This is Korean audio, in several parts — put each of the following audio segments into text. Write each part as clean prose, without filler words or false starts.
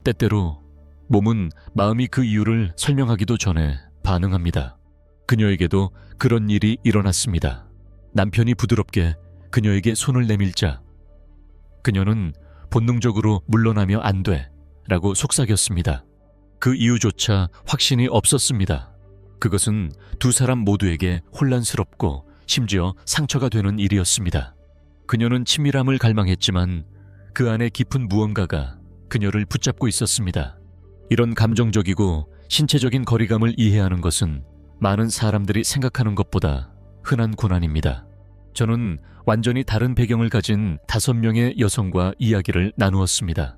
때때로 몸은 마음이 그 이유를 설명하기도 전에 반응합니다. 그녀에게도 그런 일이 일어났습니다. 남편이 부드럽게 그녀에게 손을 내밀자 그녀는 본능적으로 물러나며 안 돼 라고 속삭였습니다. 그 이유조차 확신이 없었습니다. 그것은 두 사람 모두에게 혼란스럽고 심지어 상처가 되는 일이었습니다. 그녀는 친밀함을 갈망했지만 그 안에 깊은 무언가가 그녀를 붙잡고 있었습니다. 이런 감정적이고 신체적인 거리감을 이해하는 것은 많은 사람들이 생각하는 것보다 흔한 고난입니다. 저는 완전히 다른 배경을 가진 5명의 여성과 이야기를 나누었습니다.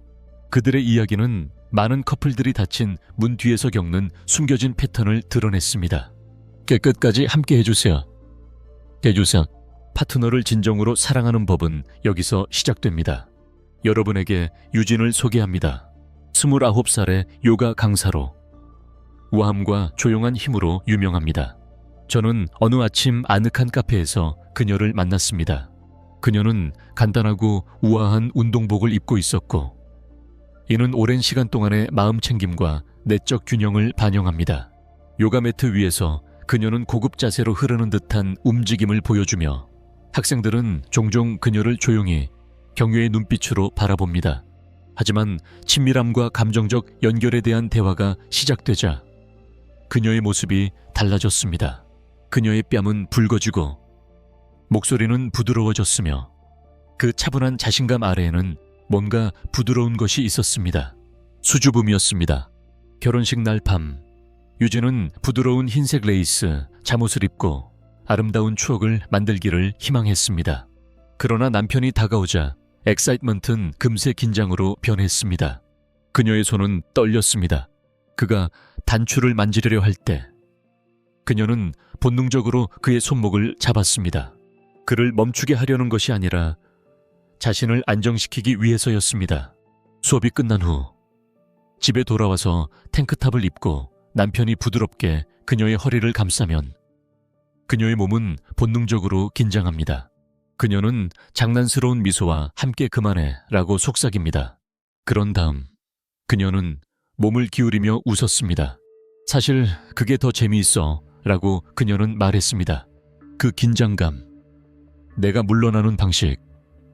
그들의 이야기는 많은 커플들이 닫힌 문 뒤에서 겪는 숨겨진 패턴을 드러냈습니다. 끝까지 함께 해주세요. 파트너를 진정으로 사랑하는 법은 여기서 시작됩니다. 여러분에게 유진을 소개합니다. 29살의 요가 강사로 우아함과 조용한 힘으로 유명합니다. 저는 어느 아침 아늑한 카페에서 그녀를 만났습니다. 그녀는 간단하고 우아한 운동복을 입고 있었고 이는 오랜 시간 동안의 마음 챙김과 내적 균형을 반영합니다. 요가 매트 위에서 그녀는 고급 자세로 흐르는 듯한 움직임을 보여주며 학생들은 종종 그녀를 조용히 경외의 눈빛으로 바라봅니다. 하지만 친밀함과 감정적 연결에 대한 대화가 시작되자 그녀의 모습이 달라졌습니다. 그녀의 뺨은 붉어지고 목소리는 부드러워졌으며 그 차분한 자신감 아래에는 뭔가 부드러운 것이 있었습니다. 수줍음이었습니다. 결혼식 날 밤, 유진은 부드러운 흰색 레이스 잠옷을 입고 아름다운 추억을 만들기를 희망했습니다. 그러나 남편이 다가오자 엑사이트먼트는 금세 긴장으로 변했습니다. 그녀의 손은 떨렸습니다. 그가 단추를 만지려려 할 때 그녀는 본능적으로 그의 손목을 잡았습니다. 그를 멈추게 하려는 것이 아니라 자신을 안정시키기 위해서였습니다. 수업이 끝난 후 집에 돌아와서 탱크탑을 입고 남편이 부드럽게 그녀의 허리를 감싸면 그녀의 몸은 본능적으로 긴장합니다. 그녀는 장난스러운 미소와 함께 그만해 라고 속삭입니다. 그런 다음 그녀는 몸을 기울이며 웃었습니다. 사실 그게 더 재미있어 라고 그녀는 말했습니다. 그 긴장감, 내가 물러나는 방식,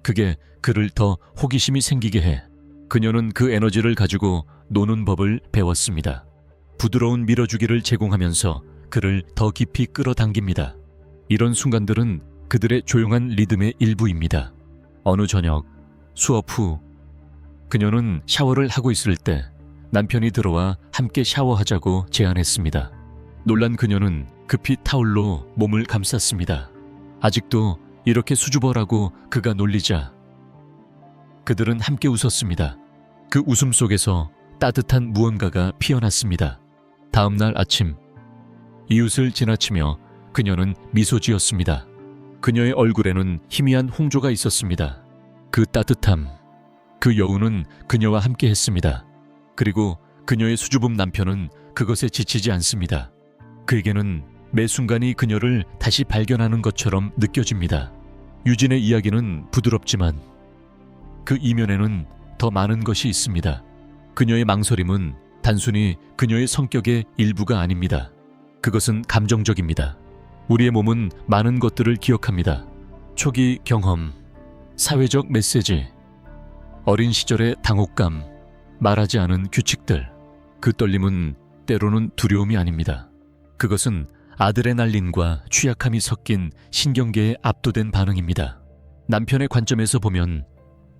그게 그를 더 호기심이 생기게 해. 그녀는 그 에너지를 가지고 노는 법을 배웠습니다. 부드러운 밀어주기를 제공하면서 그를 더 깊이 끌어당깁니다. 이런 순간들은 그들의 조용한 리듬의 일부입니다. 어느 저녁, 수업 후 그녀는 샤워를 하고 있을 때 남편이 들어와 함께 샤워하자고 제안했습니다. 놀란 그녀는 급히 타올로 몸을 감쌌습니다. 아직도 이렇게 수줍어라고 그가 놀리자 그들은 함께 웃었습니다. 그 웃음 속에서 따뜻한 무언가가 피어났습니다. 다음 날 아침, 이웃을 지나치며 그녀는 미소 지었습니다. 그녀의 얼굴에는 희미한 홍조가 있었습니다. 그 따뜻함, 그 여운은 그녀와 함께 했습니다. 그리고 그녀의 수줍음 남편은 그것에 지치지 않습니다. 그에게는 매 순간이 그녀를 다시 발견하는 것처럼 느껴집니다. 유진의 이야기는 부드럽지만 그 이면에는 더 많은 것이 있습니다. 그녀의 망설임은 단순히 그녀의 성격의 일부가 아닙니다. 그것은 감정적입니다. 우리의 몸은 많은 것들을 기억합니다. 초기 경험, 사회적 메시지, 어린 시절의 당혹감, 말하지 않은 규칙들. 그 떨림은 때로는 두려움이 아닙니다. 그것은 아드레날린과 취약함이 섞인 신경계에 압도된 반응입니다. 남편의 관점에서 보면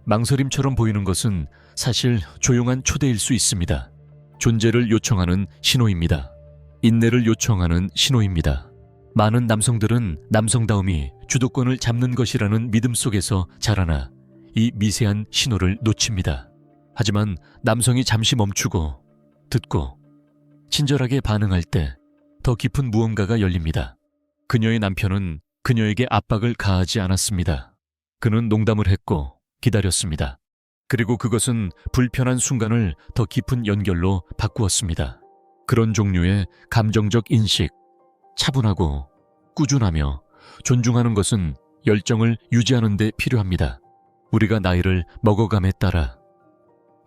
망설임처럼 보이는 것은 사실 조용한 초대일 수 있습니다. 존재를 요청하는 신호입니다. 인내를 요청하는 신호입니다. 많은 남성들은 남성다움이 주도권을 잡는 것이라는 믿음 속에서 자라나 이 미세한 신호를 놓칩니다. 하지만 남성이 잠시 멈추고 듣고 친절하게 반응할 때 더 깊은 무언가가 열립니다. 그녀의 남편은 그녀에게 압박을 가하지 않았습니다. 그는 농담을 했고 기다렸습니다. 그리고 그것은 불편한 순간을 더 깊은 연결로 바꾸었습니다. 그런 종류의 감정적 인식, 차분하고 꾸준하며 존중하는 것은 열정을 유지하는 데 필요합니다. 우리가 나이를 먹어감에 따라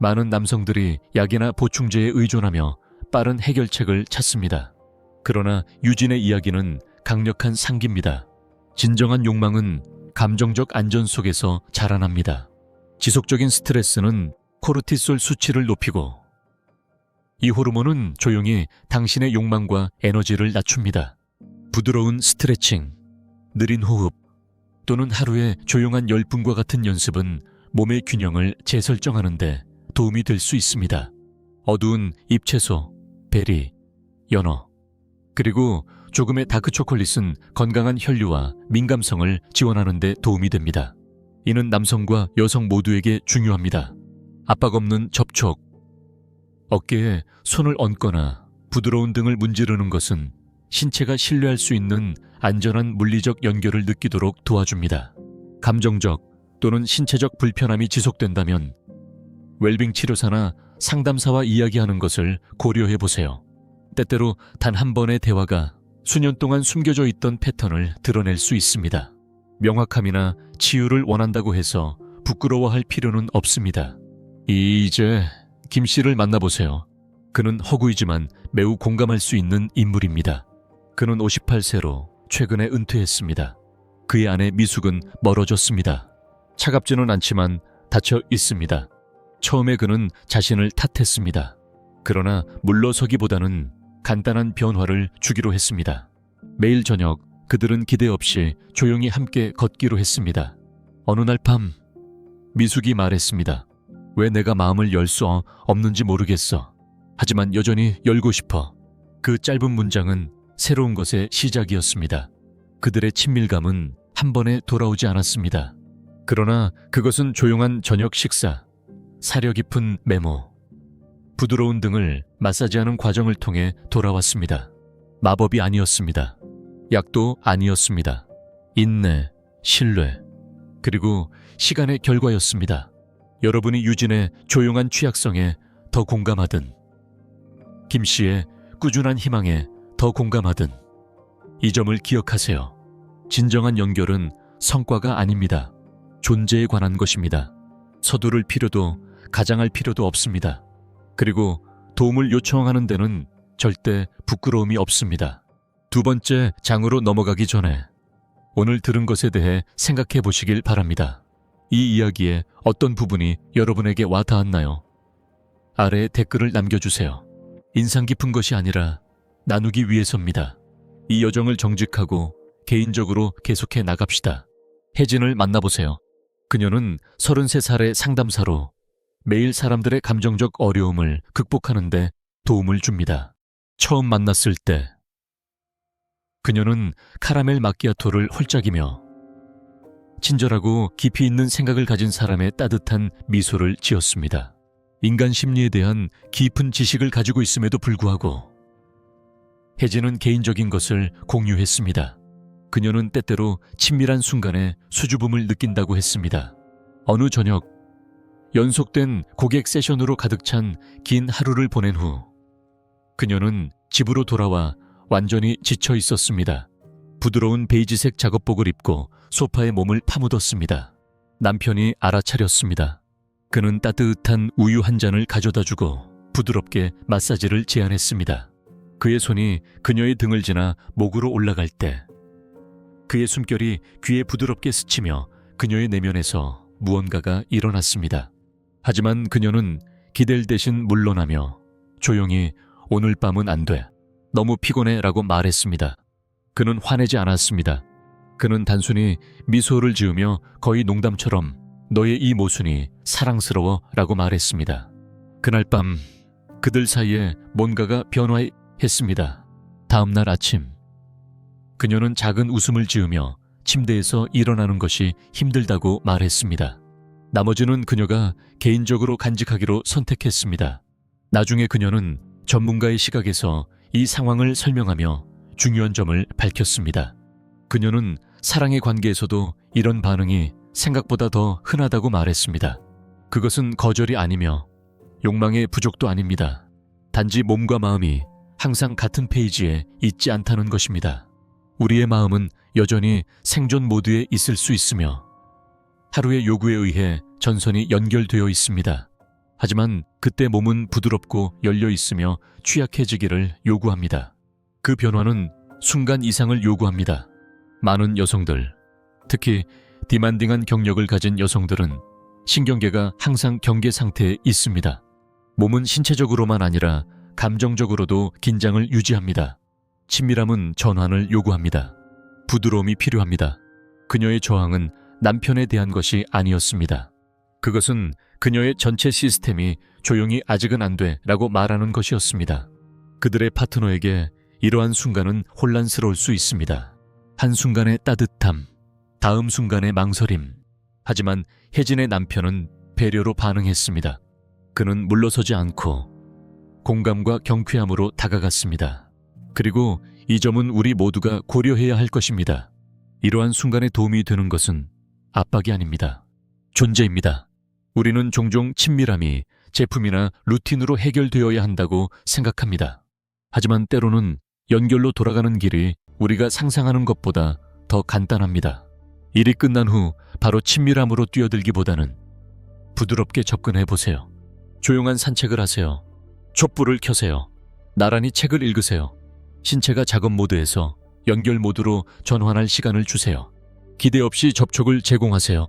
많은 남성들이 약이나 보충제에 의존하며 빠른 해결책을 찾습니다. 그러나 유진의 이야기는 강력한 상기입니다. 진정한 욕망은 감정적 안전 속에서 자라납니다. 지속적인 스트레스는 코르티솔 수치를 높이고 이 호르몬은 조용히 당신의 욕망과 에너지를 낮춥니다. 부드러운 스트레칭, 느린 호흡 또는 하루의 조용한 10분과 같은 연습은 몸의 균형을 재설정하는 데 도움이 될 수 있습니다. 어두운 잎채소, 베리, 연어, 그리고 조금의 다크 초콜릿은 건강한 혈류와 민감성을 지원하는 데 도움이 됩니다. 이는 남성과 여성 모두에게 중요합니다. 압박 없는 접촉, 어깨에 손을 얹거나 부드러운 등을 문지르는 것은 신체가 신뢰할 수 있는 안전한 물리적 연결을 느끼도록 도와줍니다. 감정적 또는 신체적 불편함이 지속된다면 웰빙 치료사나 상담사와 이야기하는 것을 고려해 보세요. 때때로 단 한 번의 대화가 수년 동안 숨겨져 있던 패턴을 드러낼 수 있습니다. 명확함이나 치유를 원한다고 해서 부끄러워할 필요는 없습니다. 이제 김 씨를 만나보세요. 그는 허구이지만 매우 공감할 수 있는 인물입니다. 그는 58세로 최근에 은퇴했습니다. 그의 아내 미숙은 멀어졌습니다. 차갑지는 않지만 다쳐 있습니다. 처음에 그는 자신을 탓했습니다. 그러나 물러서기보다는 간단한 변화를 주기로 했습니다. 매일 저녁 그들은 기대 없이 조용히 함께 걷기로 했습니다. 어느 날 밤 미숙이 말했습니다. 왜 내가 마음을 열 수 없는지 모르겠어. 하지만 여전히 열고 싶어. 그 짧은 문장은 새로운 것의 시작이었습니다. 그들의 친밀감은 한 번에 돌아오지 않았습니다. 그러나 그것은 조용한 저녁 식사, 사려 깊은 메모, 부드러운 등을 마사지하는 과정을 통해 돌아왔습니다. 마법이 아니었습니다. 약도 아니었습니다. 인내, 신뢰, 그리고 시간의 결과였습니다. 여러분이 유진의 조용한 취약성에 더 공감하든 김 씨의 꾸준한 희망에 더 공감하든 이 점을 기억하세요. 진정한 연결은 성과가 아닙니다. 존재에 관한 것입니다. 서두를 필요도 가장할 필요도 없습니다. 그리고 도움을 요청하는 데는 절대 부끄러움이 없습니다. 두 번째 장으로 넘어가기 전에 오늘 들은 것에 대해 생각해 보시길 바랍니다. 이 이야기의 어떤 부분이 여러분에게 와닿았나요? 아래에 댓글을 남겨주세요. 인상 깊은 것이 아니라 나누기 위해서입니다. 이 여정을 정직하고 개인적으로 계속해 나갑시다. 혜진을 만나보세요. 그녀는 33살의 상담사로 매일 사람들의 감정적 어려움을 극복하는 데 도움을 줍니다. 처음 만났을 때 그녀는 카라멜 마키아토를 홀짝이며 친절하고 깊이 있는 생각을 가진 사람의 따뜻한 미소를 지었습니다. 인간 심리에 대한 깊은 지식을 가지고 있음에도 불구하고 혜진은 개인적인 것을 공유했습니다. 그녀는 때때로 친밀한 순간에 수줍음을 느낀다고 했습니다. 어느 저녁 연속된 고객 세션으로 가득 찬 긴 하루를 보낸 후 그녀는 집으로 돌아와 완전히 지쳐 있었습니다. 부드러운 베이지색 작업복을 입고 소파에 몸을 파묻었습니다. 남편이 알아차렸습니다. 그는 따뜻한 우유 한 잔을 가져다 주고 부드럽게 마사지를 제안했습니다. 그의 손이 그녀의 등을 지나 목으로 올라갈 때 그의 숨결이 귀에 부드럽게 스치며 그녀의 내면에서 무언가가 일어났습니다. 하지만 그녀는 기댈 대신 물러나며 조용히 오늘 밤은 안 돼. 너무 피곤해 라고 말했습니다. 그는 화내지 않았습니다. 그는 단순히 미소를 지으며 거의 농담처럼 너의 이 모순이 사랑스러워 라고 말했습니다. 그날 밤 그들 사이에 뭔가가 변화했습니다. 다음 날 아침 그녀는 작은 웃음을 지으며 침대에서 일어나는 것이 힘들다고 말했습니다. 나머지는 그녀가 개인적으로 간직하기로 선택했습니다. 나중에 그녀는 전문가의 시각에서 이 상황을 설명하며 중요한 점을 밝혔습니다. 그녀는 사랑의 관계에서도 이런 반응이 생각보다 더 흔하다고 말했습니다. 그것은 거절이 아니며 욕망의 부족도 아닙니다. 단지 몸과 마음이 항상 같은 페이지에 있지 않다는 것입니다. 우리의 마음은 여전히 생존 모드에 있을 수 있으며 하루의 요구에 의해 전선이 연결되어 있습니다. 하지만 그때 몸은 부드럽고 열려 있으며 취약해지기를 요구합니다. 그 변화는 순간 이상을 요구합니다. 많은 여성들, 특히 디만딩한 경력을 가진 여성들은 신경계가 항상 경계 상태에 있습니다. 몸은 신체적으로만 아니라 감정적으로도 긴장을 유지합니다. 친밀함은 전환을 요구합니다. 부드러움이 필요합니다. 그녀의 저항은 남편에 대한 것이 아니었습니다. 그것은 그녀의 전체 시스템이 조용히 아직은 안 돼 라고 말하는 것이었습니다. 그들의 파트너에게 이러한 순간은 혼란스러울 수 있습니다. 한순간의 따뜻함, 다음 순간의 망설임. 하지만 혜진의 남편은 배려로 반응했습니다. 그는 물러서지 않고 공감과 경쾌함으로 다가갔습니다. 그리고 이 점은 우리 모두가 고려해야 할 것입니다. 이러한 순간에 도움이 되는 것은 압박이 아닙니다. 존재입니다. 우리는 종종 친밀함이 제품이나 루틴으로 해결되어야 한다고 생각합니다. 하지만 때로는 연결로 돌아가는 길이 우리가 상상하는 것보다 더 간단합니다. 일이 끝난 후 바로 친밀함으로 뛰어들기보다는 부드럽게 접근해 보세요. 조용한 산책을 하세요. 촛불을 켜세요. 나란히 책을 읽으세요. 신체가 작업 모드에서 연결 모드로 전환할 시간을 주세요. 기대 없이 접촉을 제공하세요.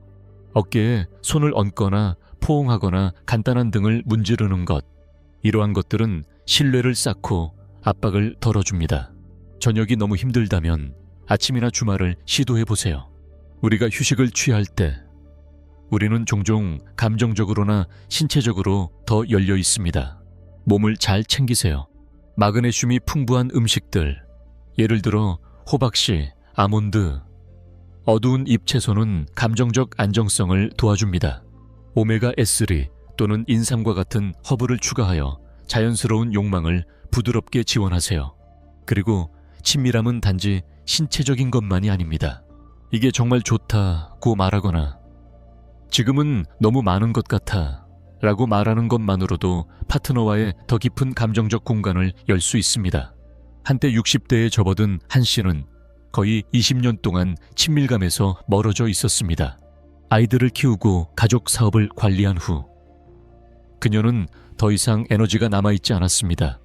어깨에 손을 얹거나 포옹하거나 간단한 등을 문지르는 것. 이러한 것들은 신뢰를 쌓고 압박을 덜어줍니다. 저녁이 너무 힘들다면 아침이나 주말을 시도해 보세요. 우리가 휴식을 취할 때 우리는 종종 감정적으로나 신체적으로 더 열려 있습니다. 몸을 잘 챙기세요. 마그네슘이 풍부한 음식들, 예를 들어 호박씨, 아몬드, 어두운 잎 채소는 감정적 안정성을 도와줍니다. 오메가3 또는 인삼과 같은 허브를 추가하여 자연스러운 욕망을 부드럽게 지원하세요. 그리고 친밀함은 단지 신체적인 것만이 아닙니다. 이게 정말 좋다고 말하거나 지금은 너무 많은 것 같아 라고 말하는 것만으로도 파트너와의 더 깊은 감정적 공간을 열 수 있습니다. 한때 60대에 접어든 한 씨는 거의 20년 동안 친밀감에서 멀어져 있었습니다. 아이들을 키우고 가족 사업을 관리한 후 그녀는 더 이상 에너지가 남아있지 않았습니다.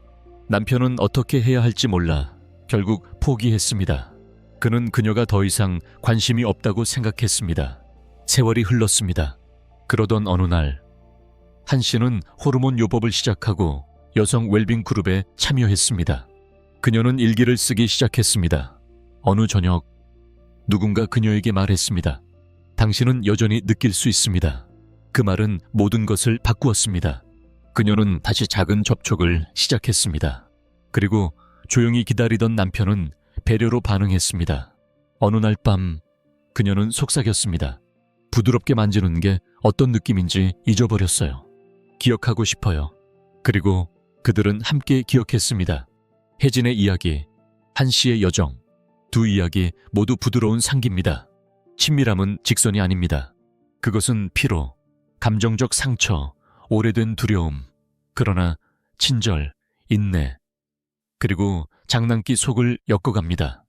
남편은 어떻게 해야 할지 몰라 결국 포기했습니다. 그는 그녀가 더 이상 관심이 없다고 생각했습니다. 세월이 흘렀습니다. 그러던 어느 날 한 씨는 호르몬 요법을 시작하고 여성 웰빙 그룹에 참여했습니다. 그녀는 일기를 쓰기 시작했습니다. 어느 저녁 누군가 그녀에게 말했습니다. 당신은 여전히 느낄 수 있습니다. 그 말은 모든 것을 바꾸었습니다. 그녀는 다시 작은 접촉을 시작했습니다. 그리고 조용히 기다리던 남편은 배려로 반응했습니다. 어느 날 밤 그녀는 속삭였습니다. 부드럽게 만지는 게 어떤 느낌인지 잊어버렸어요. 기억하고 싶어요. 그리고 그들은 함께 기억했습니다. 혜진의 이야기, 한 씨의 여정, 두 이야기 모두 부드러운 상기입니다. 친밀함은 직선이 아닙니다. 그것은 피로, 감정적 상처, 오래된 두려움, 그러나 친절, 인내, 그리고 장난기 속을 엮어갑니다.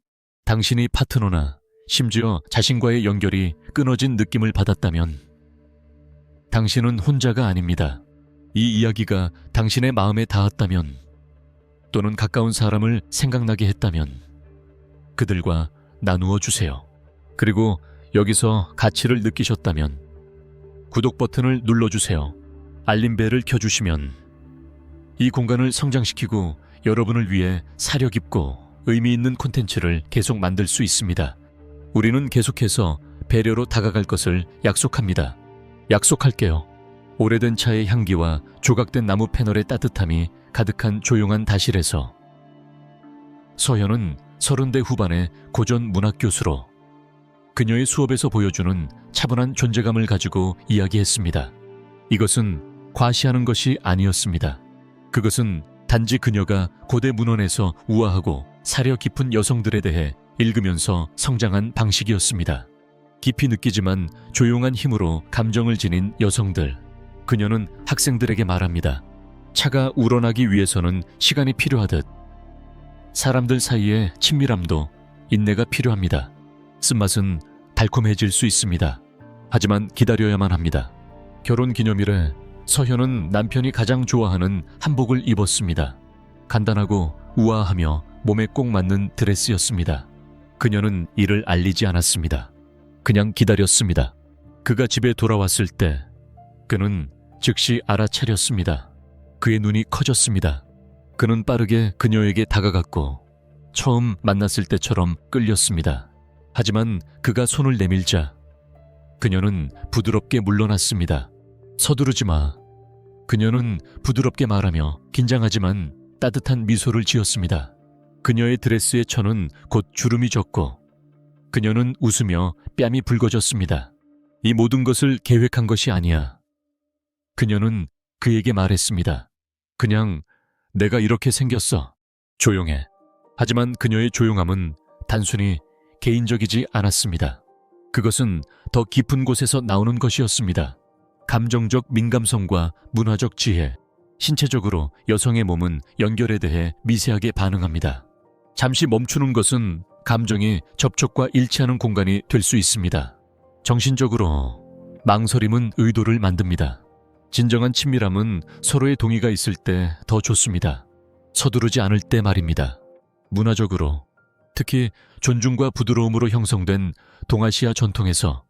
당신이 파트너나 심지어 자신과의 연결이 끊어진 느낌을 받았다면 당신은 혼자가 아닙니다. 이 이야기가 당신의 마음에 닿았다면 또는 가까운 사람을 생각나게 했다면 그들과 나누어 주세요. 그리고 여기서 가치를 느끼셨다면 구독 버튼을 눌러주세요. 알림벨을 켜주시면 이 공간을 성장시키고 여러분을 위해 사려 깊고 의미 있는 콘텐츠를 계속 만들 수 있습니다. 우리는 계속해서 배려로 다가갈 것을 약속합니다. 약속할게요. 오래된 차의 향기와 조각된 나무 패널의 따뜻함이 가득한 조용한 다실에서 서현은 30대 후반의 고전 문학 교수로 그녀의 수업에서 보여주는 차분한 존재감을 가지고 이야기했습니다. 이것은 과시하는 것이 아니었습니다. 그것은 단지 그녀가 고대 문헌에서 우아하고 사려 깊은 여성들에 대해 읽으면서 성장한 방식이었습니다. 깊이 느끼지만 조용한 힘으로 감정을 지닌 여성들. 그녀는 학생들에게 말합니다. 차가 우러나기 위해서는 시간이 필요하듯 사람들 사이의 친밀함도 인내가 필요합니다. 쓴맛은 달콤해질 수 있습니다. 하지만 기다려야만 합니다. 결혼 기념일에 서현은 남편이 가장 좋아하는 한복을 입었습니다. 간단하고 우아하며 몸에 꼭 맞는 드레스였습니다. 그녀는 이를 알리지 않았습니다. 그냥 기다렸습니다. 그가 집에 돌아왔을 때 그는 즉시 알아차렸습니다. 그의 눈이 커졌습니다. 그는 빠르게 그녀에게 다가갔고 처음 만났을 때처럼 끌렸습니다. 하지만 그가 손을 내밀자 그녀는 부드럽게 물러났습니다. 서두르지 마. 그녀는 부드럽게 말하며 긴장하지만 따뜻한 미소를 지었습니다. 그녀의 드레스의 천은 곧 주름이 졌고 그녀는 웃으며 뺨이 붉어졌습니다. 이 모든 것을 계획한 것이 아니야. 그녀는 그에게 말했습니다. 그냥 내가 이렇게 생겼어. 조용해. 하지만 그녀의 조용함은 단순히 개인적이지 않았습니다. 그것은 더 깊은 곳에서 나오는 것이었습니다. 감정적 민감성과 문화적 지혜, 신체적으로 여성의 몸은 연결에 대해 미세하게 반응합니다. 잠시 멈추는 것은 감정이 접촉과 일치하는 공간이 될 수 있습니다. 정신적으로 망설임은 의도를 만듭니다. 진정한 친밀함은 서로의 동의가 있을 때 더 좋습니다. 서두르지 않을 때 말입니다. 문화적으로, 특히 존중과 부드러움으로 형성된 동아시아 전통에서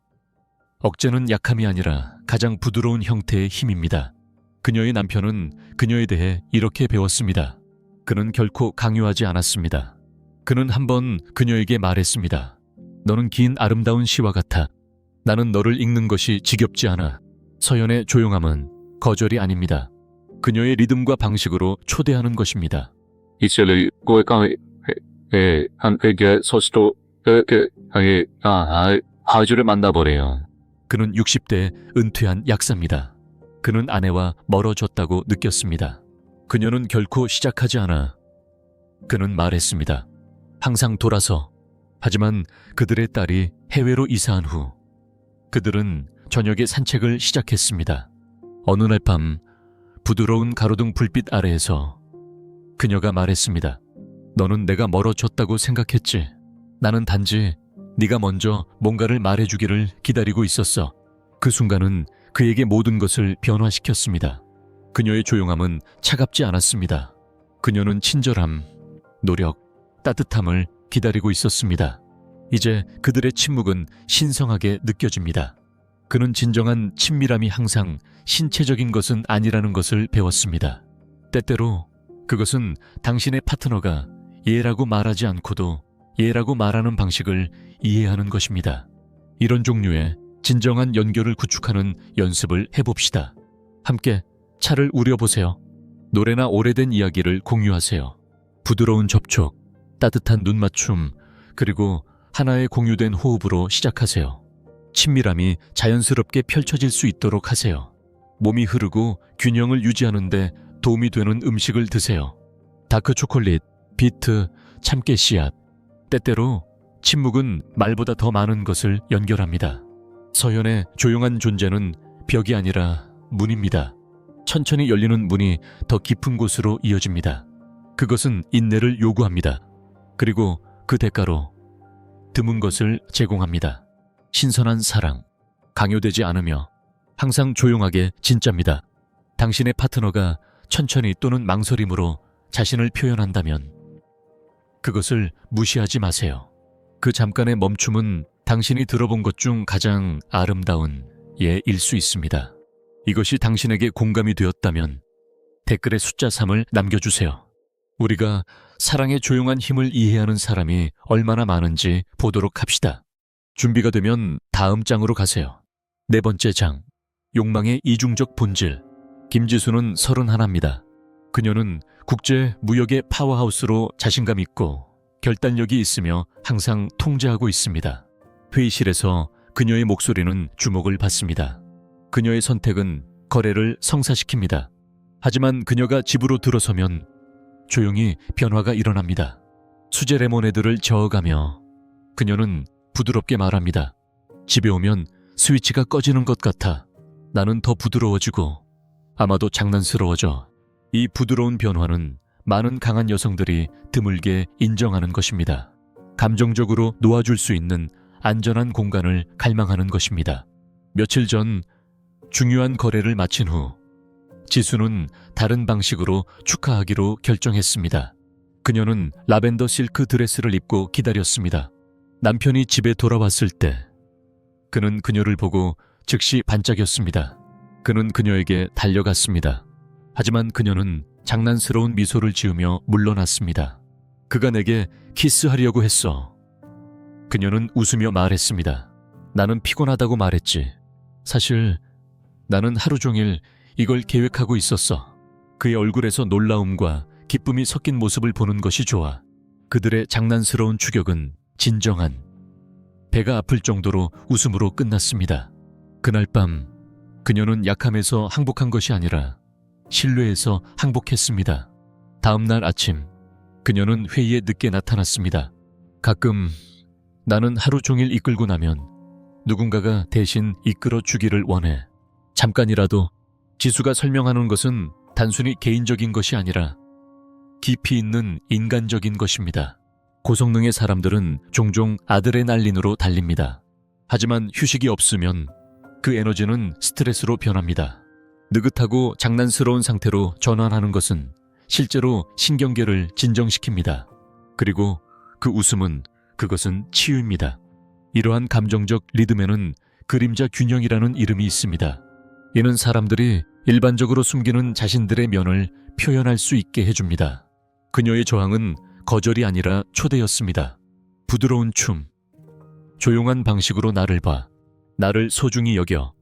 억제는 약함이 아니라 가장 부드러운 형태의 힘입니다. 그녀의 남편은 그녀에 대해 이렇게 배웠습니다. 그는 결코 강요하지 않았습니다. 그는 한번 그녀에게 말했습니다. 너는 긴 아름다운 시와 같아. 나는 너를 읽는 것이 지겹지 않아. 서연의 조용함은 거절이 아닙니다. 그녀의 리듬과 방식으로 초대하는 것입니다. 이슬을 꼬에까에 한 회계 소스도 하주를 만나버려요. 그는 60대 은퇴한 약사입니다. 그는 아내와 멀어졌다고 느꼈습니다. 그녀는 결코 시작하지 않아. 그는 말했습니다. 항상 돌아서. 하지만 그들의 딸이 해외로 이사한 후 그들은 저녁에 산책을 시작했습니다. 어느 날 밤 부드러운 가로등 불빛 아래에서 그녀가 말했습니다. 너는 내가 멀어졌다고 생각했지. 나는 단지 네가 먼저 뭔가를 말해주기를 기다리고 있었어. 그 순간은 그에게 모든 것을 변화시켰습니다. 그녀의 조용함은 차갑지 않았습니다. 그녀는 친절함, 노력, 따뜻함을 기다리고 있었습니다. 이제 그들의 침묵은 신성하게 느껴집니다. 그는 진정한 친밀함이 항상 신체적인 것은 아니라는 것을 배웠습니다. 때때로 그것은 당신의 파트너가 예라고 말하지 않고도 예라고 말하는 방식을 이해하는 것입니다. 이런 종류의 진정한 연결을 구축하는 연습을 해봅시다. 함께 차를 우려보세요. 노래나 오래된 이야기를 공유하세요. 부드러운 접촉, 따뜻한 눈맞춤, 그리고 하나의 공유된 호흡으로 시작하세요. 친밀함이 자연스럽게 펼쳐질 수 있도록 하세요. 몸이 흐르고 균형을 유지하는 데 도움이 되는 음식을 드세요. 다크 초콜릿, 비트, 참깨 씨앗. 때때로 침묵은 말보다 더 많은 것을 연결합니다. 서연의 조용한 존재는 벽이 아니라 문입니다. 천천히 열리는 문이 더 깊은 곳으로 이어집니다. 그것은 인내를 요구합니다. 그리고 그 대가로 드문 것을 제공합니다. 신선한 사랑, 강요되지 않으며 항상 조용하게 진짜입니다. 당신의 파트너가 천천히 또는 망설임으로 자신을 표현한다면 그것을 무시하지 마세요. 그 잠깐의 멈춤은 당신이 들어본 것 중 가장 아름다운 예일 수 있습니다. 이것이 당신에게 공감이 되었다면 댓글에 숫자 3을 남겨주세요. 우리가 사랑의 조용한 힘을 이해하는 사람이 얼마나 많은지 보도록 합시다. 준비가 되면 다음 장으로 가세요. 4번째 장, 욕망의 이중적 본질. 김지수는 31입니다. 그녀는 국제 무역의 파워하우스로 자신감 있고 결단력이 있으며 항상 통제하고 있습니다. 회의실에서 그녀의 목소리는 주목을 받습니다. 그녀의 선택은 거래를 성사시킵니다. 하지만 그녀가 집으로 들어서면 조용히 변화가 일어납니다. 수제 레모네드를 저어가며 그녀는 부드럽게 말합니다. 집에 오면 스위치가 꺼지는 것 같아. 나는 더 부드러워지고 아마도 장난스러워져. 이 부드러운 변화는 많은 강한 여성들이 드물게 인정하는 것입니다. 감정적으로 놓아줄 수 있는 안전한 공간을 갈망하는 것입니다. 며칠 전 중요한 거래를 마친 후 지수는 다른 방식으로 축하하기로 결정했습니다. 그녀는 라벤더 실크 드레스를 입고 기다렸습니다. 남편이 집에 돌아왔을 때 그는 그녀를 보고 즉시 반짝였습니다. 그는 그녀에게 달려갔습니다. 하지만 그녀는 장난스러운 미소를 지으며 물러났습니다. 그가 내게 키스하려고 했어. 그녀는 웃으며 말했습니다. 나는 피곤하다고 말했지. 사실 나는 하루 종일 이걸 계획하고 있었어. 그의 얼굴에서 놀라움과 기쁨이 섞인 모습을 보는 것이 좋아. 그들의 장난스러운 추격은 진정한 배가 아플 정도로 웃음으로 끝났습니다. 그날 밤 그녀는 약함에서 항복한 것이 아니라 신뢰에서 항복했습니다. 다음 날 아침 그녀는 회의에 늦게 나타났습니다. 가끔 나는 하루 종일 이끌고 나면 누군가가 대신 이끌어 주기를 원해. 잠깐이라도. 지수가 설명하는 것은 단순히 개인적인 것이 아니라 깊이 있는 인간적인 것입니다. 고성능의 사람들은 종종 아드레날린으로 달립니다. 하지만 휴식이 없으면 그 에너지는 스트레스로 변합니다. 느긋하고 장난스러운 상태로 전환하는 것은 실제로 신경계를 진정시킵니다. 그리고 그 웃음은 그것은 치유입니다. 이러한 감정적 리듬에는 그림자 균형이라는 이름이 있습니다. 이는 사람들이 일반적으로 숨기는 자신들의 면을 표현할 수 있게 해줍니다. 그녀의 저항은 거절이 아니라 초대였습니다. 부드러운 춤, 조용한 방식으로 나를 봐, 나를 소중히 여겨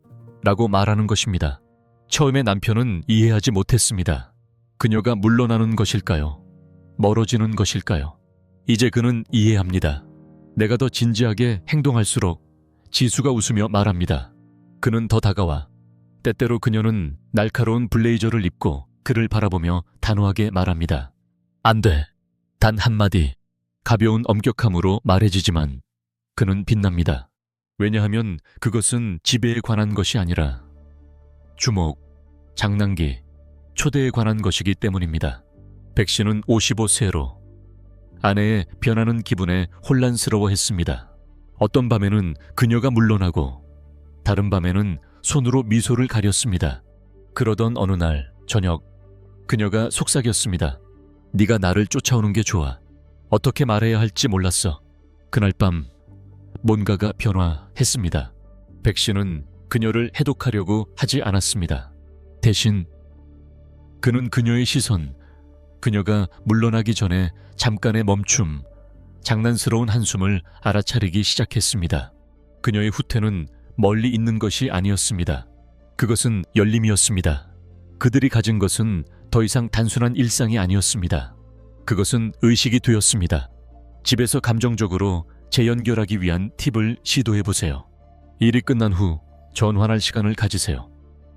라고 말하는 것입니다. 처음에 남편은 이해하지 못했습니다. 그녀가 물러나는 것일까요? 멀어지는 것일까요? 이제 그는 이해합니다. 내가 더 진지하게 행동할수록 지수가 웃으며 말합니다. 그는 더 다가와. 때때로 그녀는 날카로운 블레이저를 입고 그를 바라보며 단호하게 말합니다. 안 돼. 단 한마디. 가벼운 엄격함으로 말해지지만 그는 빛납니다. 왜냐하면 그것은 지배에 관한 것이 아니라 주목, 장난기, 초대에 관한 것이기 때문입니다. 백 씨는 55세로 아내의 변하는 기분에 혼란스러워했습니다. 어떤 밤에는 그녀가 물러나고 다른 밤에는 손으로 미소를 가렸습니다. 그러던 어느 날 저녁 그녀가 속삭였습니다. 네가 나를 쫓아오는 게 좋아. 어떻게 말해야 할지 몰랐어. 그날 밤 뭔가가 변화했습니다. 백 씨는 그녀를 해독하려고 하지 않았습니다. 대신 그는 그녀의 시선, 그녀가 물러나기 전에 잠깐의 멈춤, 장난스러운 한숨을 알아차리기 시작했습니다. 그녀의 후퇴는 멀리 있는 것이 아니었습니다. 그것은 열림이었습니다. 그들이 가진 것은 더 이상 단순한 일상이 아니었습니다. 그것은 의식이 되었습니다. 집에서 감정적으로 재연결하기 위한 팁을 시도해보세요. 일이 끝난 후 전환할 시간을 가지세요.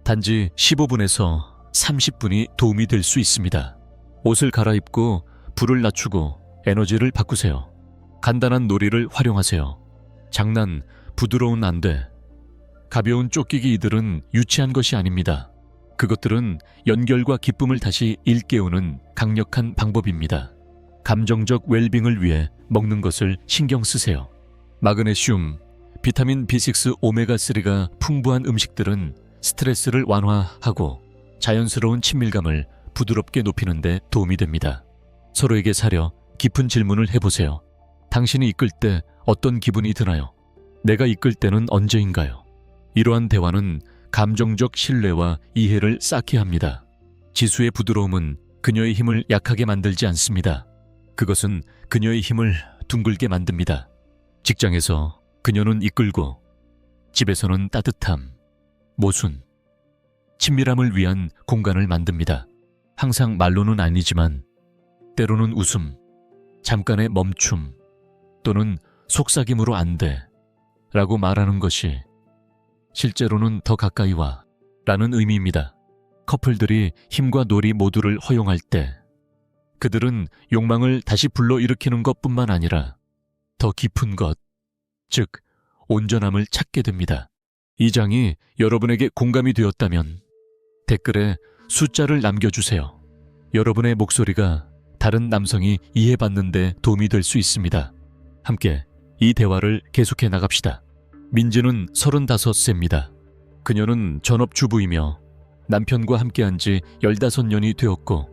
단지 15분에서 30분이 도움이 될 수 있습니다. 옷을 갈아입고 불을 낮추고 에너지를 바꾸세요. 간단한 놀이를 활용하세요. 장난, 부드러운 안돼, 가벼운 쫓기기 이들은 유치한 것이 아닙니다. 그것들은 연결과 기쁨을 다시 일깨우는 강력한 방법입니다. 감정적 웰빙을 위해 먹는 것을 신경 쓰세요. 마그네슘, 비타민 B6, 오메가3가 풍부한 음식들은 스트레스를 완화하고 자연스러운 친밀감을 부드럽게 높이는 데 도움이 됩니다. 서로에게 사려 깊은 질문을 해보세요. 당신이 이끌 때 어떤 기분이 드나요? 내가 이끌 때는 언제인가요? 이러한 대화는 감정적 신뢰와 이해를 쌓게 합니다. 지수의 부드러움은 그녀의 힘을 약하게 만들지 않습니다. 그것은 그녀의 힘을 둥글게 만듭니다. 직장에서 그녀는 이끌고, 집에서는 따뜻함, 모순, 친밀함을 위한 공간을 만듭니다. 항상 말로는 아니지만 때로는 웃음, 잠깐의 멈춤 또는 속삭임으로 안 돼 라고 말하는 것이 실제로는 더 가까이 와 라는 의미입니다. 커플들이 힘과 놀이 모두를 허용할 때 그들은 욕망을 다시 불러일으키는 것뿐만 아니라 더 깊은 것, 즉 온전함을 찾게 됩니다. 이 장이 여러분에게 공감이 되었다면 댓글에 숫자를 남겨주세요. 여러분의 목소리가 다른 남성이 이해받는 데 도움이 될 수 있습니다. 함께 이 대화를 계속해 나갑시다. 민지는 35세입니다. 그녀는 전업주부이며 남편과 함께한 지 15년이 되었고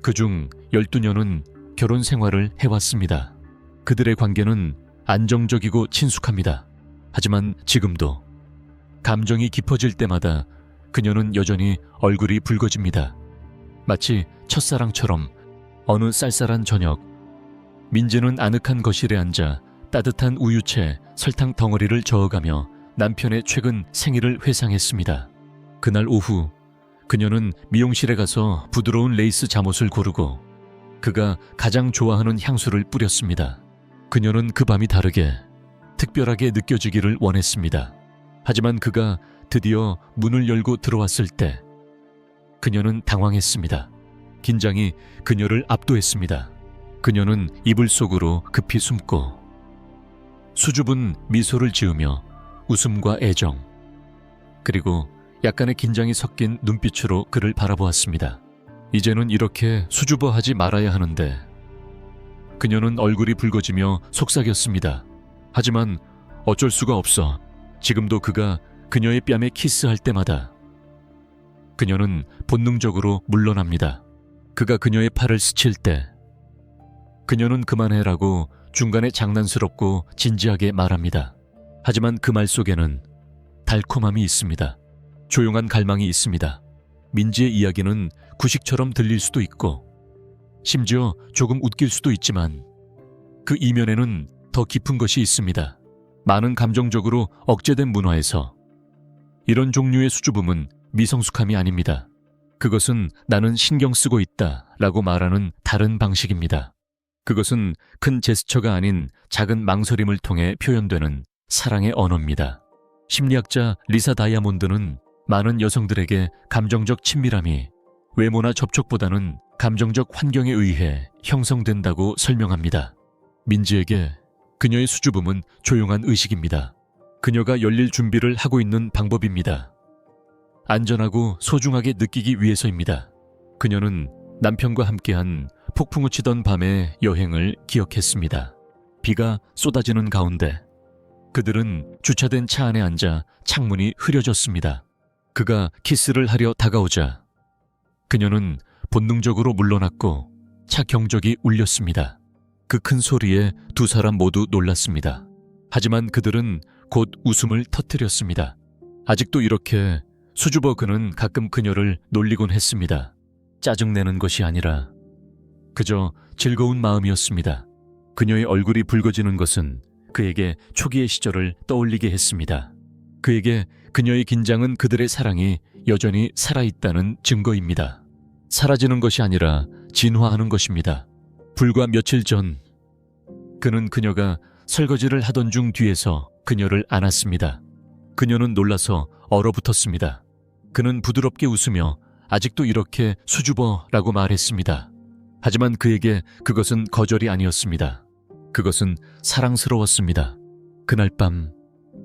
그중 12년은 결혼 생활을 해왔습니다. 그들의 관계는 안정적이고 친숙합니다. 하지만 지금도 감정이 깊어질 때마다 그녀는 여전히 얼굴이 붉어집니다. 마치 첫사랑처럼. 어느 쌀쌀한 저녁, 민지는 아늑한 거실에 앉아 따뜻한 우유채, 설탕 덩어리를 저어가며 남편의 최근 생일을 회상했습니다. 그날 오후 그녀는 미용실에 가서 부드러운 레이스 잠옷을 고르고 그가 가장 좋아하는 향수를 뿌렸습니다. 그녀는 그 밤이 다르게 특별하게 느껴지기를 원했습니다. 하지만 그가 드디어 문을 열고 들어왔을 때 그녀는 당황했습니다. 긴장이 그녀를 압도했습니다. 그녀는 이불 속으로 급히 숨고 수줍은 미소를 지으며 웃음과 애정 그리고 약간의 긴장이 섞인 눈빛으로 그를 바라보았습니다. 이제는 이렇게 수줍어하지 말아야 하는데 그녀는 얼굴이 붉어지며 속삭였습니다. 하지만 어쩔 수가 없어. 지금도 그가 그녀의 뺨에 키스할 때마다 그녀는 본능적으로 물러납니다. 그가 그녀의 팔을 스칠 때 그녀는 그만해라고 중간에 장난스럽고 진지하게 말합니다. 하지만 그 말 속에는 달콤함이 있습니다. 조용한 갈망이 있습니다. 민지의 이야기는 구식처럼 들릴 수도 있고 심지어 조금 웃길 수도 있지만 그 이면에는 더 깊은 것이 있습니다. 많은 감정적으로 억제된 문화에서 이런 종류의 수줍음은 미성숙함이 아닙니다. 그것은 나는 신경 쓰고 있다 라고 말하는 다른 방식입니다. 그것은 큰 제스처가 아닌 작은 망설임을 통해 표현되는 사랑의 언어입니다. 심리학자 리사 다이아몬드는 많은 여성들에게 감정적 친밀함이 외모나 접촉보다는 감정적 환경에 의해 형성된다고 설명합니다. 민지에게 그녀의 수줍음은 조용한 의식입니다. 그녀가 열릴 준비를 하고 있는 방법입니다. 안전하고 소중하게 느끼기 위해서입니다. 그녀는 남편과 함께한 폭풍우 치던 밤의 여행을 기억했습니다. 비가 쏟아지는 가운데 그들은 주차된 차 안에 앉아 창문이 흐려졌습니다. 그가 키스를 하려 다가오자 그녀는 본능적으로 물러났고 차 경적이 울렸습니다. 그 큰 소리에 두 사람 모두 놀랐습니다. 하지만 그들은 곧 웃음을 터뜨렸습니다. 아직도 이렇게 수줍어 그는 가끔 그녀를 놀리곤 했습니다. 짜증내는 것이 아니라 그저 즐거운 마음이었습니다. 그녀의 얼굴이 붉어지는 것은 그에게 초기의 시절을 떠올리게 했습니다. 그에게 그녀의 긴장은 그들의 사랑이 여전히 살아있다는 증거입니다. 사라지는 것이 아니라 진화하는 것입니다. 불과 며칠 전 그는 그녀가 설거지를 하던 중 뒤에서 그녀를 안았습니다. 그녀는 놀라서 얼어붙었습니다. 그는 부드럽게 웃으며 아직도 이렇게 수줍어 라고 말했습니다. 하지만 그에게 그것은 거절이 아니었습니다. 그것은 사랑스러웠습니다. 그날 밤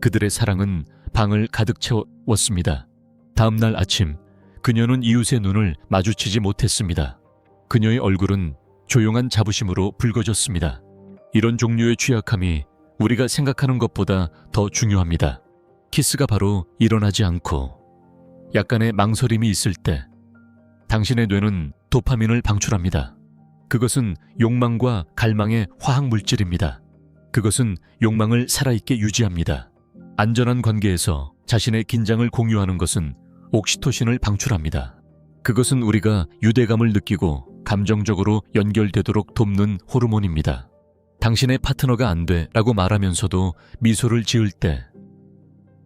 그들의 사랑은 방을 가득 채웠습니다. 다음 날 아침 그녀는 이웃의 눈을 마주치지 못했습니다. 그녀의 얼굴은 조용한 자부심으로 붉어졌습니다. 이런 종류의 취약함이 우리가 생각하는 것보다 더 중요합니다. 키스가 바로 일어나지 않고 약간의 망설임이 있을 때 당신의 뇌는 도파민을 방출합니다. 그것은 욕망과 갈망의 화학 물질입니다. 그것은 욕망을 살아있게 유지합니다. 안전한 관계에서 자신의 긴장을 공유하는 것은 옥시토신을 방출합니다. 그것은 우리가 유대감을 느끼고 감정적으로 연결되도록 돕는 호르몬입니다. 당신의 파트너가 안 돼 라고 말하면서도 미소를 지을 때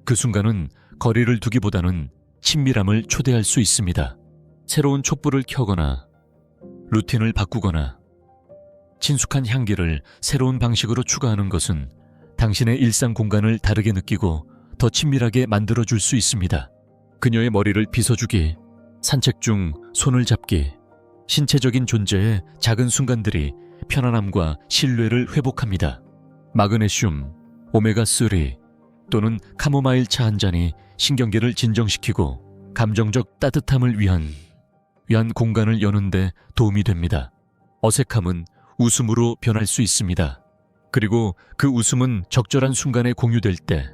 그 순간은 거리를 두기보다는 친밀함을 초대할 수 있습니다. 새로운 촛불을 켜거나 루틴을 바꾸거나 친숙한 향기를 새로운 방식으로 추가하는 것은 당신의 일상 공간을 다르게 느끼고 더 친밀하게 만들어줄 수 있습니다. 그녀의 머리를 빗어주기, 산책 중 손을 잡기, 신체적인 존재의 작은 순간들이 편안함과 신뢰를 회복합니다. 마그네슘, 오메가3 또는 카모마일 차 한 잔이 신경계를 진정시키고 감정적 따뜻함을 위한 공간을 여는 데 도움이 됩니다. 어색함은 웃음으로 변할 수 있습니다. 그리고 그 웃음은 적절한 순간에 공유될 때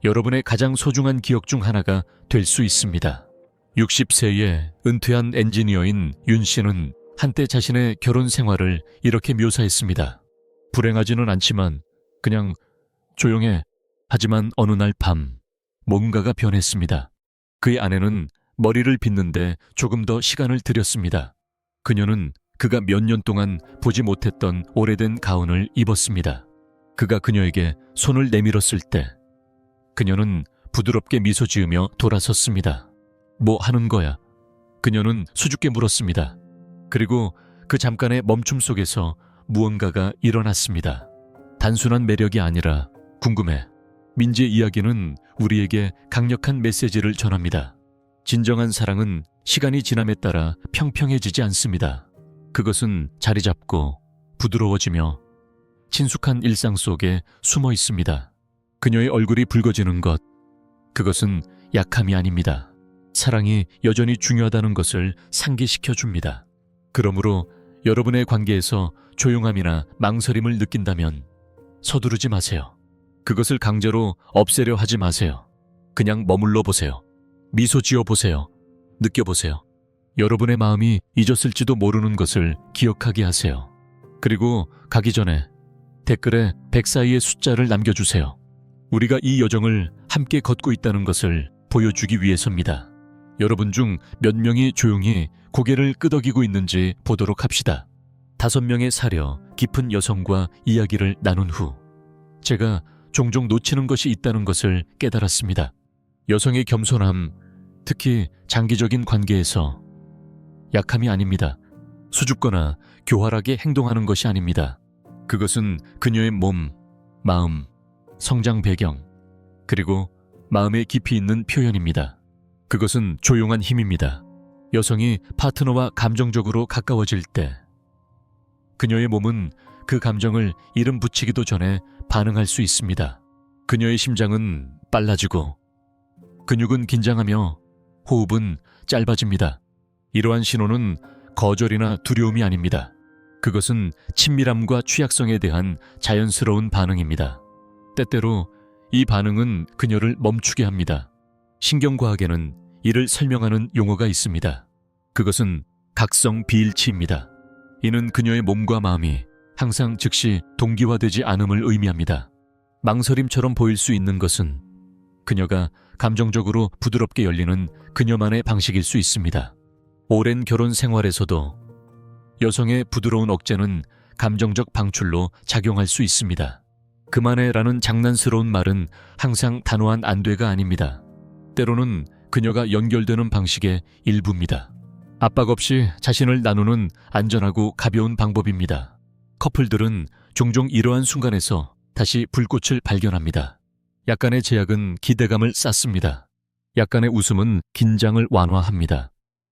여러분의 가장 소중한 기억 중 하나가 될 수 있습니다. 60세의 은퇴한 엔지니어인 윤 씨는 한때 자신의 결혼 생활을 이렇게 묘사했습니다. 불행하지는 않지만 그냥 조용해. 하지만 어느 날 밤 뭔가가 변했습니다. 그의 아내는 머리를 빗는데 조금 더 시간을 들였습니다. 그녀는 그가 몇 년 동안 보지 못했던 오래된 가운을 입었습니다. 그가 그녀에게 손을 내밀었을 때 그녀는 부드럽게 미소 지으며 돌아섰습니다. 뭐 하는 거야? 그녀는 수줍게 물었습니다. 그리고 그 잠깐의 멈춤 속에서 무언가가 일어났습니다. 단순한 매력이 아니라 궁금해. 민지의 이야기는 우리에게 강력한 메시지를 전합니다. 진정한 사랑은 시간이 지남에 따라 평평해지지 않습니다. 그것은 자리 잡고 부드러워지며 친숙한 일상 속에 숨어 있습니다. 그녀의 얼굴이 붉어지는 것, 그것은 약함이 아닙니다. 사랑이 여전히 중요하다는 것을 상기시켜 줍니다. 그러므로 여러분의 관계에서 조용함이나 망설임을 느낀다면 서두르지 마세요. 그것을 강제로 없애려 하지 마세요. 그냥 머물러 보세요. 미소 지어 보세요. 느껴보세요. 여러분의 마음이 잊었을지도 모르는 것을 기억하게 하세요. 그리고 가기 전에 댓글에 100 사이의 숫자를 남겨주세요. 우리가 이 여정을 함께 걷고 있다는 것을 보여주기 위해서입니다. 여러분 중 몇 명이 조용히 고개를 끄덕이고 있는지 보도록 합시다. 5명의 사려 깊은 여성과 이야기를 나눈 후 제가 종종 놓치는 것이 있다는 것을 깨달았습니다. 여성의 겸손함, 특히 장기적인 관계에서 약함이 아닙니다. 수줍거나 교활하게 행동하는 것이 아닙니다. 그것은 그녀의 몸, 마음, 성장 배경, 그리고 마음에 깊이 있는 표현입니다. 그것은 조용한 힘입니다. 여성이 파트너와 감정적으로 가까워질 때 그녀의 몸은 그 감정을 이름 붙이기도 전에 반응할 수 있습니다. 그녀의 심장은 빨라지고 근육은 긴장하며 호흡은 짧아집니다. 이러한 신호는 거절이나 두려움이 아닙니다. 그것은 친밀함과 취약성에 대한 자연스러운 반응입니다. 때때로 이 반응은 그녀를 멈추게 합니다. 신경과학에는 이를 설명하는 용어가 있습니다. 그것은 각성 비일치입니다. 이는 그녀의 몸과 마음이 항상 즉시 동기화되지 않음을 의미합니다. 망설임처럼 보일 수 있는 것은 그녀가 감정적으로 부드럽게 열리는 그녀만의 방식일 수 있습니다. 오랜 결혼 생활에서도 여성의 부드러운 억제는 감정적 방출로 작용할 수 있습니다. 그만해라는 장난스러운 말은 항상 단호한 안돼가 아닙니다. 때로는 그녀가 연결되는 방식의 일부입니다. 압박 없이 자신을 나누는 안전하고 가벼운 방법입니다. 커플들은 종종 이러한 순간에서 다시 불꽃을 발견합니다. 약간의 제약은 기대감을 쌓습니다. 약간의 웃음은 긴장을 완화합니다.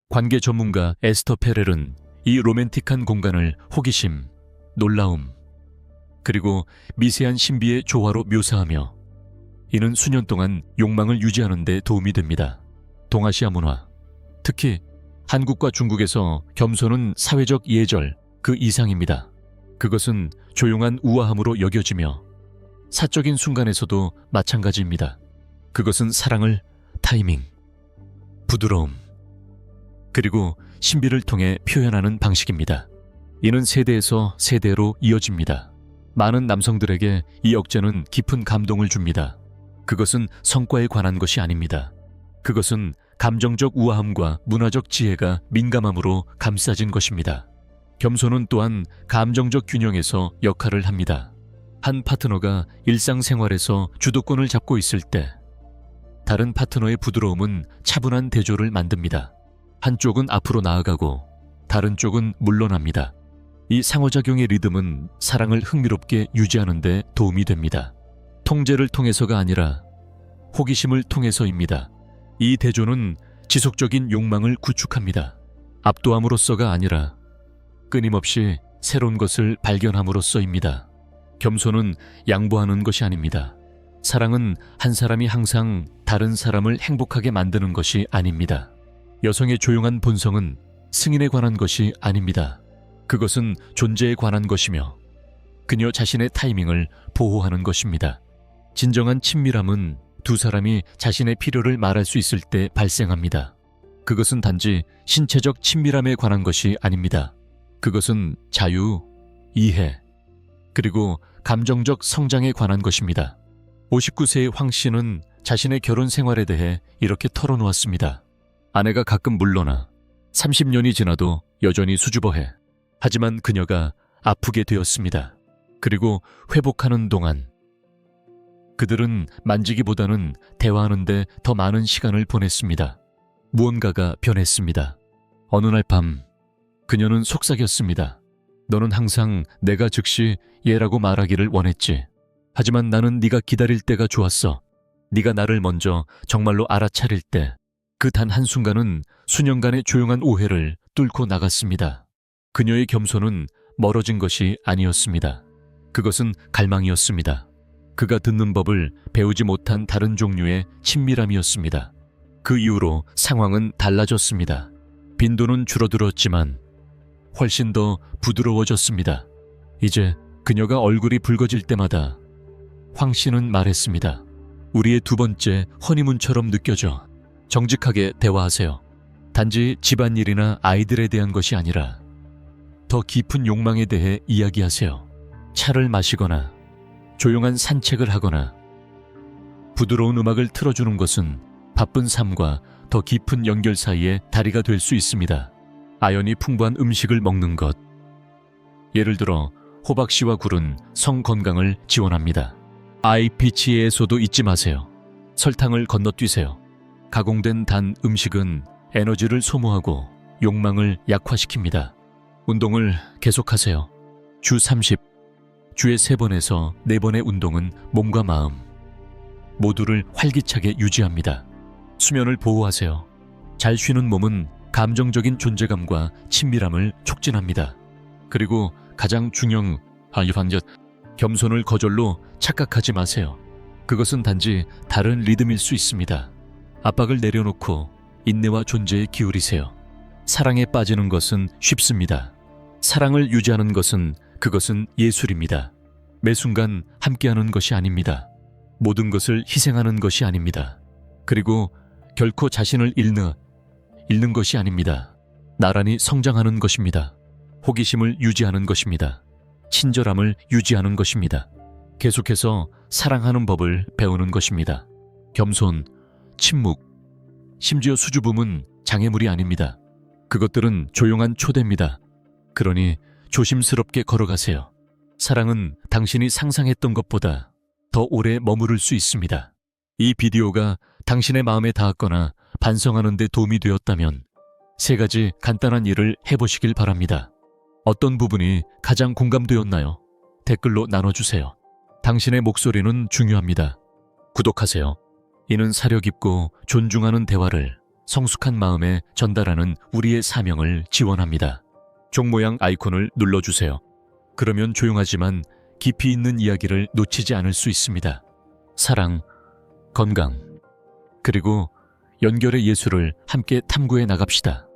관계 전문가 에스터 페렐은 이 로맨틱한 공간을 호기심, 놀라움, 그리고 미세한 신비의 조화로 묘사하며 이는 수년 동안 욕망을 유지하는 데 도움이 됩니다. 동아시아 문화, 특히 한국과 중국에서 겸손은 사회적 예절 그 이상입니다. 그것은 조용한 우아함으로 여겨지며 사적인 순간에서도 마찬가지입니다. 그것은 사랑을 타이밍, 부드러움, 그리고 신비를 통해 표현하는 방식입니다. 이는 세대에서 세대로 이어집니다. 많은 남성들에게 이 억제는 깊은 감동을 줍니다. 그것은 성과에 관한 것이 아닙니다. 그것은 감정적 우아함과 문화적 지혜가 민감함으로 감싸진 것입니다. 겸손은 또한 감정적 균형에서 역할을 합니다. 한 파트너가 일상생활에서 주도권을 잡고 있을 때 다른 파트너의 부드러움은 차분한 대조를 만듭니다. 한쪽은 앞으로 나아가고 다른 쪽은 물러납니다. 이 상호작용의 리듬은 사랑을 흥미롭게 유지하는 데 도움이 됩니다. 통제를 통해서가 아니라 호기심을 통해서입니다. 이 대조는 지속적인 욕망을 구축합니다. 압도함으로써가 아니라 끊임없이 새로운 것을 발견함으로써입니다. 겸손은 양보하는 것이 아닙니다. 사랑은 한 사람이 항상 다른 사람을 행복하게 만드는 것이 아닙니다. 여성의 조용한 본성은 승인에 관한 것이 아닙니다. 그것은 존재에 관한 것이며 그녀 자신의 타이밍을 보호하는 것입니다. 진정한 친밀함은 두 사람이 자신의 필요를 말할 수 있을 때 발생합니다. 그것은 단지 신체적 친밀함에 관한 것이 아닙니다. 그것은 자유, 이해, 그리고 감정적 성장에 관한 것입니다. 59세의 황 씨는 자신의 결혼 생활에 대해 이렇게 털어놓았습니다. 아내가 가끔 물러나 30년이 지나도 여전히 수줍어해. 하지만 그녀가 아프게 되었습니다. 그리고 회복하는 동안 그들은 만지기보다는 대화하는데 더 많은 시간을 보냈습니다. 무언가가 변했습니다. 어느 날 밤 그녀는 속삭였습니다. 너는 항상 내가 즉시 얘라고 말하기를 원했지. 하지만 나는 네가 기다릴 때가 좋았어. 네가 나를 먼저 정말로 알아차릴 때 그 단 한순간은 수년간의 조용한 오해를 뚫고 나갔습니다. 그녀의 겸손은 멀어진 것이 아니었습니다. 그것은 갈망이었습니다. 그가 듣는 법을 배우지 못한 다른 종류의 친밀함이었습니다. 그 이후로 상황은 달라졌습니다. 빈도는 줄어들었지만 훨씬 더 부드러워졌습니다. 이제 그녀가 얼굴이 붉어질 때마다 황 씨는 말했습니다. 우리의 두 번째 허니문처럼 느껴져. 정직하게 대화하세요. 단지 집안일이나 아이들에 대한 것이 아니라 더 깊은 욕망에 대해 이야기하세요. 차를 마시거나 조용한 산책을 하거나 부드러운 음악을 틀어주는 것은 바쁜 삶과 더 깊은 연결 사이의 다리가 될 수 있습니다. 아연이 풍부한 음식을 먹는 것. 예를 들어 호박씨와 굴은 성 건강을 지원합니다. IPC에서도 잊지 마세요. 설탕을 건너뛰세요. 가공된 단 음식은 에너지를 소모하고 욕망을 약화시킵니다. 운동을 계속하세요. 주 30, 주에 3번에서 4번의 운동은 몸과 마음 모두를 활기차게 유지합니다. 수면을 보호하세요. 잘 쉬는 몸은 감정적인 존재감과 친밀함을 촉진합니다. 그리고 가장 중요한 겸손을 거절로 착각하지 마세요. 그것은 단지 다른 리듬일 수 있습니다. 압박을 내려놓고 인내와 존재에 기울이세요. 사랑에 빠지는 것은 쉽습니다. 사랑을 유지하는 그것은 예술입니다. 매 순간 함께하는 것이 아닙니다. 모든 것을 희생하는 것이 아닙니다. 그리고 결코 자신을 잃는 것이 아닙니다. 나란히 성장하는 것입니다. 호기심을 유지하는 것입니다. 친절함을 유지하는 것입니다. 계속해서 사랑하는 법을 배우는 것입니다. 겸손, 침묵, 심지어 수줍음은 장애물이 아닙니다. 그것들은 조용한 초대입니다. 그러니 조심스럽게 걸어가세요. 사랑은 당신이 상상했던 것보다 더 오래 머무를 수 있습니다. 이 비디오가 당신의 마음에 닿았거나 반성하는 데 도움이 되었다면 3가지 간단한 일을 해보시길 바랍니다. 어떤 부분이 가장 공감되었나요? 댓글로 나눠주세요. 당신의 목소리는 중요합니다. 구독하세요. 이는 사려 깊고 존중하는 대화를 성숙한 마음에 전달하는 우리의 사명을 지원합니다. 종 모양 아이콘을 눌러주세요. 그러면 조용하지만 깊이 있는 이야기를 놓치지 않을 수 있습니다. 사랑, 건강, 그리고 연결의 예술을 함께 탐구해 나갑시다.